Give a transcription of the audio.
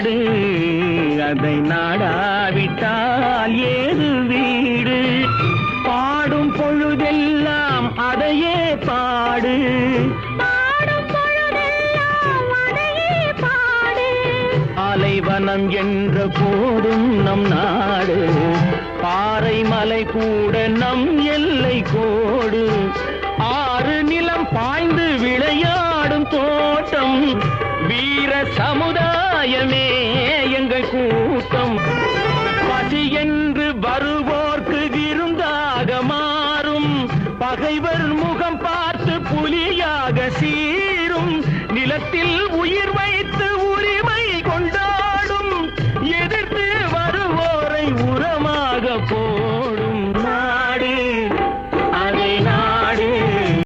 நாடு, அதை நாடாவிட்டால் ஏது வீடு? பாடும் பொழுதெல்லாம் அதையே பாடு, பாலைவனம் என்ற போதும் நம் நாடு, பாறை மலை கூட நம் எல்லை கோடு, ஆறு நிலம் பாய்ந்து விளையாடும் தோட்டம், வீர சமுதாயமே எங்கள் கூட்டம். பசி என்று வருவோர்க்கு விருந்தாக மாறும், பகைவர் முகம் பார்த்து புலியாக சீரும், நிலத்தில் உயிர் வைத்து